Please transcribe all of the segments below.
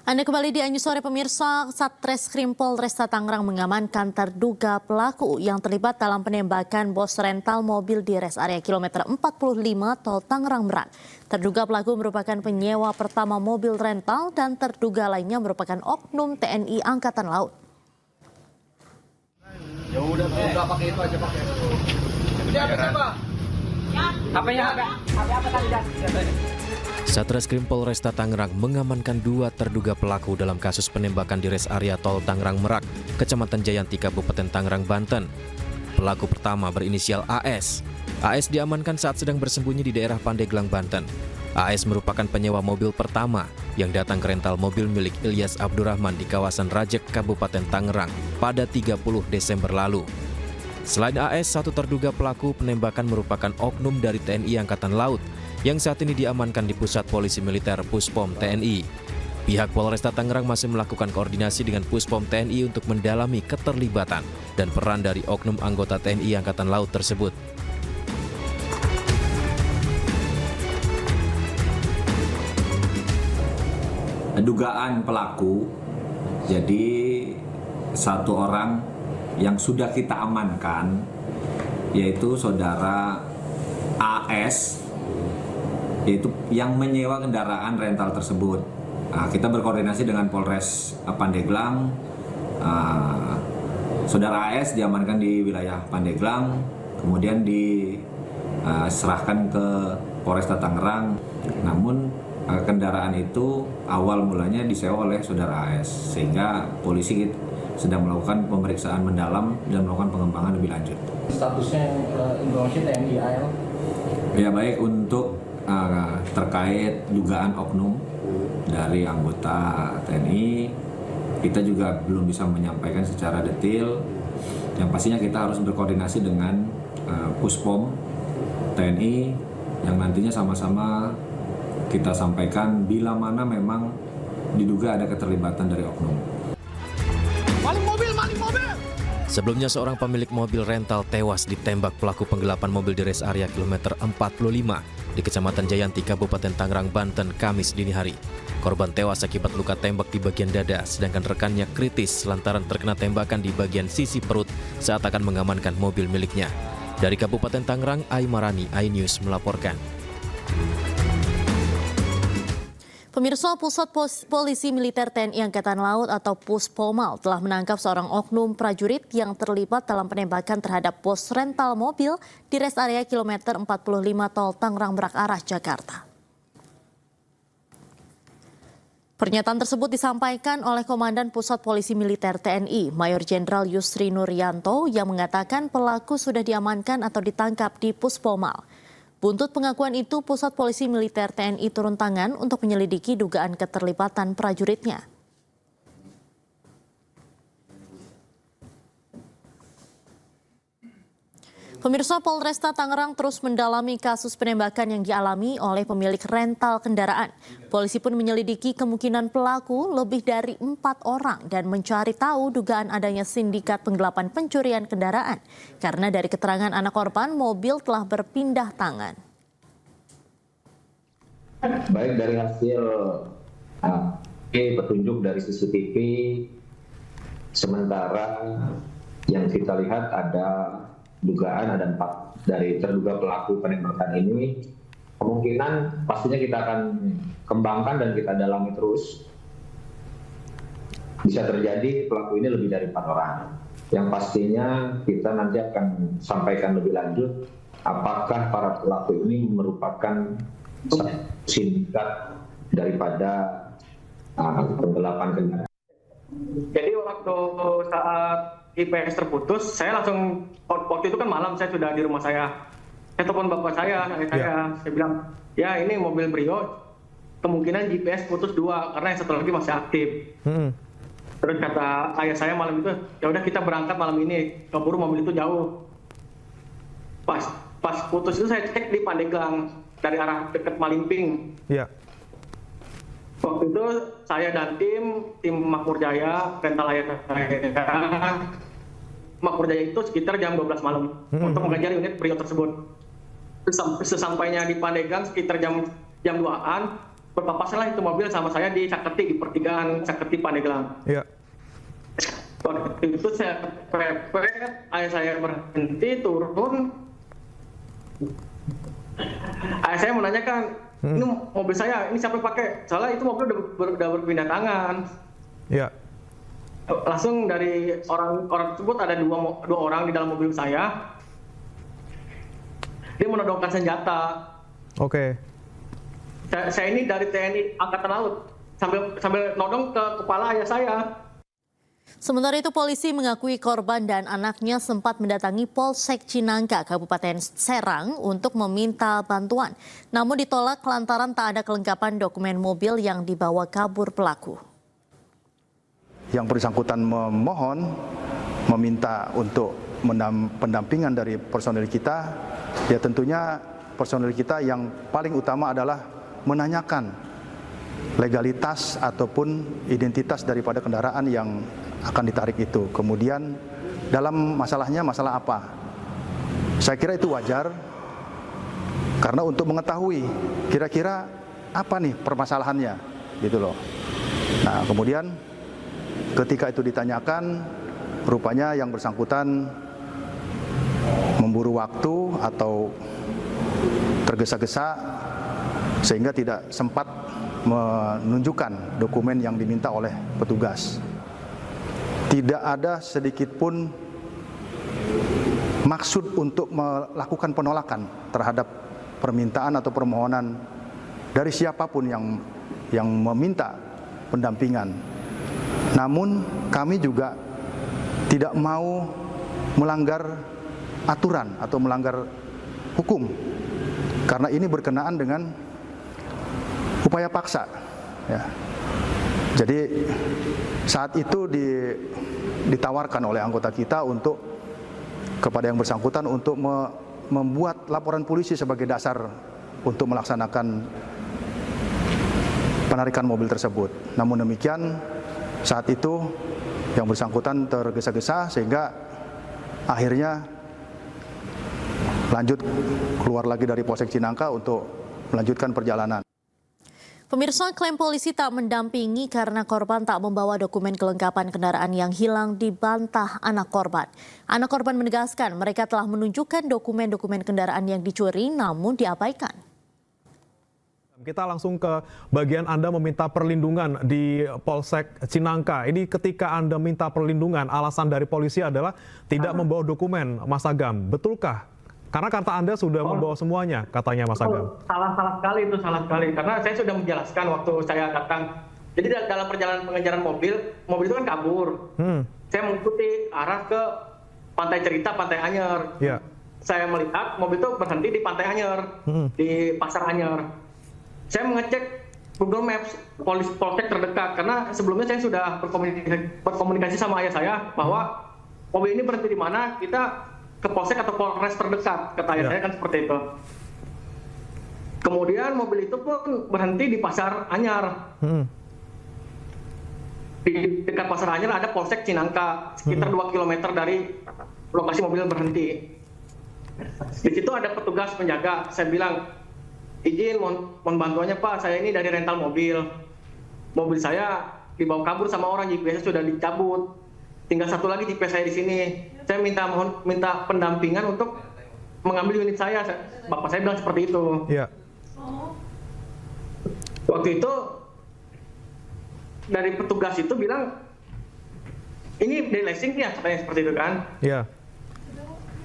Anda kembali di Anju Sore pemirsa. Satreskrim Polresta Tangerang mengamankan terduga pelaku yang terlibat dalam penembakan bos rental mobil di res area kilometer 45 Tol Tangerang Merak. Terduga pelaku merupakan penyewa pertama mobil rental dan terduga lainnya merupakan oknum TNI Angkatan Laut. Ya udah pakai itu aja pakai. Ini apa coba? HP-nya apa tadi? Satreskrim Polresta Tangerang mengamankan 2 terduga pelaku dalam kasus penembakan di res area Tol Tangerang Merak, Kecamatan Jayanti, Kabupaten Tangerang, Banten. Pelaku pertama berinisial AS. AS diamankan saat sedang bersembunyi di daerah Pandeglang, Banten. AS merupakan penyewa mobil pertama yang datang ke rental mobil milik Ilyas Abdurrahman di kawasan Rajek, Kabupaten Tangerang pada 30 Desember lalu. Selain AS, satu terduga pelaku penembakan merupakan oknum dari TNI Angkatan Laut yang saat ini diamankan di Pusat Polisi Militer Puspom TNI. Pihak Polresta Tangerang masih melakukan koordinasi dengan Puspom TNI untuk mendalami keterlibatan dan peran dari oknum anggota TNI Angkatan Laut tersebut. Dugaan pelaku, jadi satu orang yang sudah kita amankan, yaitu saudara AS, yaitu yang menyewa kendaraan rental tersebut. Nah, kita berkoordinasi dengan Polres Pandeglang. Saudara AS diamankan di wilayah Pandeglang, kemudian diserahkan ke Polresta Tangerang. Namun kendaraan itu awal mulanya disewa oleh saudara AS, sehingga polisi sedang melakukan pemeriksaan mendalam dan melakukan pengembangan lebih lanjut. Statusnya informasi TNI AL? Ya, baik untuk terkait dugaan oknum dari anggota TNI, kita juga belum bisa menyampaikan secara detail. Yang pastinya kita harus berkoordinasi dengan Puspom TNI yang nantinya sama-sama kita sampaikan bila mana memang diduga ada keterlibatan dari oknum. Maling mobil! Sebelumnya seorang pemilik mobil rental tewas ditembak pelaku penggelapan mobil di res area kilometer 45 di Kecamatan Jayanti, Kabupaten Tangerang, Banten, Kamis dini hari. Korban tewas akibat luka tembak di bagian dada, sedangkan rekannya kritis lantaran terkena tembakan di bagian sisi perut saat akan mengamankan mobil miliknya. Dari Kabupaten Tangerang, Aimarani, iNews melaporkan. Pemirsa, Pusat Polisi Militer TNI Angkatan Laut atau Puspomal telah menangkap seorang oknum prajurit yang terlibat dalam penembakan terhadap bos rental mobil di res area kilometer 45 Tol Tangerang Merak arah Jakarta. Pernyataan tersebut disampaikan oleh Komandan Pusat Polisi Militer TNI, Mayor Jenderal Yusri Nuryanto, yang mengatakan pelaku sudah diamankan atau ditangkap di Puspomal. Buntut pengakuan itu, Pusat Polisi Militer TNI turun tangan untuk menyelidiki dugaan keterlibatan prajuritnya. Pemirsa, Polresta Tangerang terus mendalami kasus penembakan yang dialami oleh pemilik rental kendaraan. Polisi pun menyelidiki kemungkinan pelaku lebih dari 4 orang dan mencari tahu dugaan adanya sindikat penggelapan pencurian kendaraan. Karena dari keterangan anak korban, mobil telah berpindah tangan. Baik dari hasil petunjuk dari CCTV, sementara yang kita lihat ada dugaan ada 4 dari terduga pelaku penembakan ini. Kemungkinan pastinya kita akan kembangkan dan kita dalami terus. Bisa terjadi pelaku ini lebih dari 4 orang. Yang pastinya kita nanti akan sampaikan lebih lanjut apakah para pelaku ini merupakan sindikat daripada penggelapan kendaraan. Jadi waktu saat IPS terputus, saya langsung, waktu itu kan malam saya sudah di rumah saya telepon bapak saya bilang, ya ini mobil Brio, kemungkinan GPS putus 2 karena yang satu lagi masih aktif. Terus kata ayah saya malam itu, ya udah kita berangkat malam ini, keburu mobil itu jauh. Pas putus itu saya cek di Pandeglang dari arah dekat Malimping. Iya. Waktu itu saya dan tim Makmur Jaya, rental ayah saya, Makmur Jaya itu sekitar jam 12 malam untuk mengejar unit Brio tersebut. Sesampainya di Pandeglang sekitar jam 2-an, berpapasan lah itu mobil sama saya di Caketi, di pertigaan Caketi Pandeglang. Iya. Waktu itu saya kepepet, ayah saya berhenti turun. Ayah saya menanyakan, ini mobil saya, ini siapa yang pakai? Soalnya itu mobil udah berpindah tangan. Iya. Langsung dari orang tersebut ada dua orang di dalam mobil saya. Dia menodongkan senjata. Oke. Saya ini dari TNI Angkatan Laut, sambil nodong ke kepala ayah saya. Sementara itu polisi mengakui korban dan anaknya sempat mendatangi Polsek Cinangka, Kabupaten Serang untuk meminta bantuan. Namun ditolak lantaran tak ada kelengkapan dokumen mobil yang dibawa kabur pelaku. Yang bersangkutan memohon, meminta untuk pendampingan dari personil kita, ya tentunya personil kita yang paling utama adalah menanyakan legalitas ataupun identitas daripada kendaraan yang akan ditarik itu. Kemudian dalam masalahnya masalah apa? Saya kira itu wajar karena untuk mengetahui kira-kira apa nih permasalahannya gitu loh. Nah, kemudian ketika itu ditanyakan, rupanya yang bersangkutan memburu waktu atau tergesa-gesa sehingga tidak sempat menunjukkan dokumen yang diminta oleh petugas. Tidak ada sedikit pun maksud untuk melakukan penolakan terhadap permintaan atau permohonan dari siapapun yang meminta pendampingan. Namun kami juga tidak mau melanggar aturan atau melanggar hukum karena ini berkenaan dengan upaya paksa. Ya. Jadi saat itu ditawarkan oleh anggota kita untuk kepada yang bersangkutan untuk membuat laporan polisi sebagai dasar untuk melaksanakan penarikan mobil tersebut. Namun demikian saat itu yang bersangkutan tergesa-gesa sehingga akhirnya lanjut keluar lagi dari Polsek Cinangka untuk melanjutkan perjalanan. Pemirsa, klaim polisi tak mendampingi karena korban tak membawa dokumen kelengkapan kendaraan yang hilang dibantah anak korban. Anak korban menegaskan mereka telah menunjukkan dokumen-dokumen kendaraan yang dicuri namun diabaikan. Kita langsung ke bagian Anda meminta perlindungan di Polsek Cinangka. Ini ketika Anda minta perlindungan, alasan dari polisi adalah tidak membawa dokumen, Mas Agam. Betulkah? Karena kata Anda sudah membawa semuanya, katanya Mas Agam. Salah sekali itu, salah sekali. Karena saya sudah menjelaskan waktu saya datang. Jadi dalam perjalanan pengejaran mobil itu kan kabur. Saya mengikuti arah ke Pantai Cerita, Pantai Anyer. Ya. Saya melihat mobil itu berhenti di Pantai Anyer, di Pasar Anyer. Saya mengecek Google Maps Polsek terdekat karena sebelumnya saya sudah berkomunikasi sama ayah saya bahwa mobil ini berhenti di mana, kita ke Polsek atau Polres terdekat, kata ayah saya kan seperti itu. Kemudian mobil itu pun berhenti di Pasar Anyar. Di dekat Pasar Anyar ada Polsek Cinangka, sekitar 2 km dari lokasi mobil berhenti. Di situ ada petugas penjaga. Saya bilang, izin mohon bantuannya Pak, saya ini dari rental mobil. Mobil saya dibawa kabur sama orang, GPS sudah dicabut. Tinggal satu lagi GPS saya di sini. Saya minta pendampingan untuk mengambil unit saya. Bapak saya bilang seperti itu. Iya. Waktu itu dari petugas itu bilang, ini dari leasing ya, katanya seperti itu kan. Iya.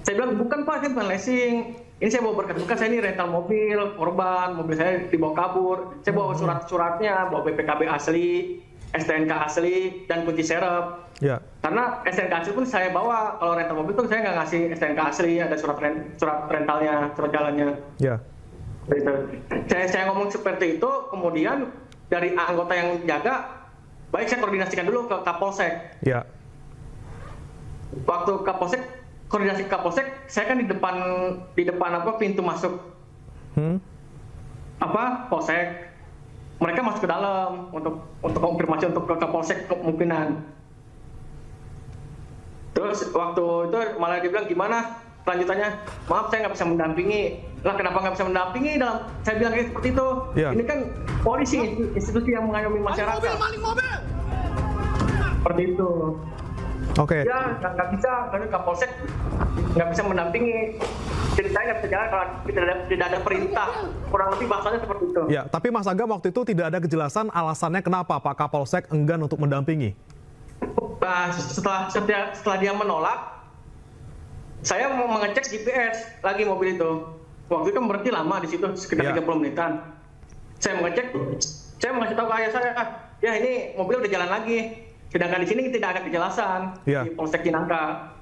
Saya bilang, bukan Pak, ini bukan leasing. Ini saya bawa berkas, bukan saya ini rental mobil, korban, mobil saya dibawa kabur. Saya bawa surat-suratnya, bawa BPKB asli, STNK asli, dan kunci serep. Ya. Karena STNK asli pun saya bawa, kalau rental mobil tuh saya nggak ngasih STNK asli, ada surat rentalnya, surat jalannya. Ya. Gitu. Saya ngomong seperti itu, kemudian dari anggota yang jaga, baik saya koordinasikan dulu ke Kapolsek. Ya. Waktu Kapolsek, koordinasi Kapolsek, saya kan di depan apa pintu masuk Polsek. Mereka masuk ke dalam untuk konfirmasi untuk ke Kapolsek kemungkinan. Terus waktu itu malah dia bilang, gimana lanjutannya, maaf saya nggak bisa mendampingi. Lah kenapa nggak bisa mendampingi? Saya bilang kayak seperti itu. Ya. Ini kan polisi, institusi yang mengayomi masyarakat. Maling mobil. Seperti itu. Oke. Ya nggak bisa, karena Kapolsek nggak bisa mendampingi. Jadi saya nggak bisa jalan kalau tidak ada perintah. Kurang lebih bahasanya seperti itu. Ya, tapi Mas Agam waktu itu tidak ada kejelasan alasannya kenapa Pak Kapolsek enggan untuk mendampingi. Nah, setelah dia menolak, saya mau mengecek GPS lagi mobil itu. Waktu itu berarti lama di situ sekitar 30 menitan. Saya mengecek, saya mengasih tahu ke ayah saya, ya ini mobil udah jalan lagi. Sedangkan di sini tidak ada kejelasan di Polsek Cinangka.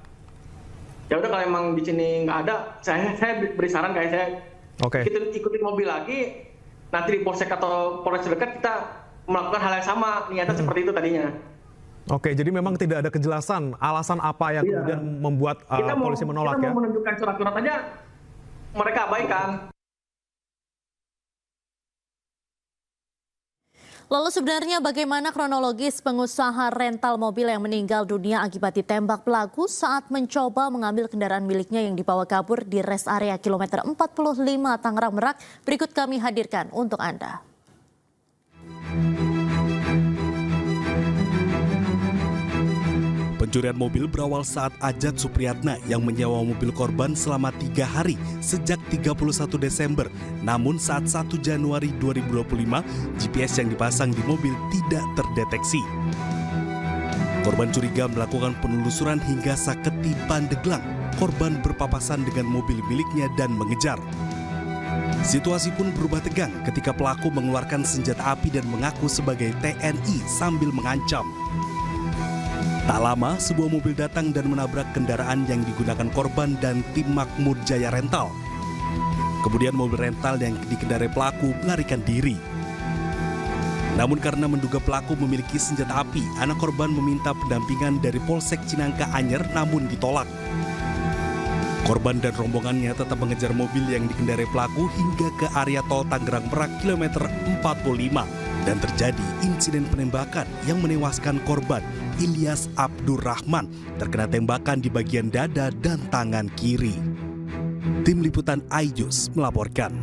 Ya udah kalau emang di sini nggak ada, saya beri saran kayak saya ikutin mobil lagi. Nanti di Polsek atau Polres terdekat kita melakukan hal yang sama, niatnya seperti itu tadinya. Oke, jadi memang tidak ada kejelasan alasan apa yang kemudian membuat polisi menolak kita ya? mau menunjukkan surat-surat aja, mereka abaikan. Lalu sebenarnya bagaimana kronologis pengusaha rental mobil yang meninggal dunia akibat ditembak pelaku saat mencoba mengambil kendaraan miliknya yang dibawa kabur di rest area kilometer 45 Tangerang Merak? Berikut kami hadirkan untuk Anda. Pencurian mobil berawal saat Ajat Supriyatna yang menyewa mobil korban selama 3 hari sejak 31 Desember. Namun saat 1 Januari 2025, GPS yang dipasang di mobil tidak terdeteksi. Korban curiga melakukan penelusuran hingga Saketi Pandeglang. Korban berpapasan dengan mobil miliknya dan mengejar. Situasi pun berubah tegang ketika pelaku mengeluarkan senjata api dan mengaku sebagai TNI sambil mengancam. Tak lama, sebuah mobil datang dan menabrak kendaraan yang digunakan korban dan tim Makmur Jaya Rental. Kemudian mobil rental yang dikendarai pelaku melarikan diri. Namun karena menduga pelaku memiliki senjata api, anak korban meminta pendampingan dari Polsek Cinangka Anyer namun ditolak. Korban dan rombongannya tetap mengejar mobil yang dikendarai pelaku hingga ke area tol Tangerang Merak kilometer 45. Dan terjadi insiden penembakan yang menewaskan korban Ilyas Abdurrahman terkena tembakan di bagian dada dan tangan kiri. Tim Liputan iJus melaporkan.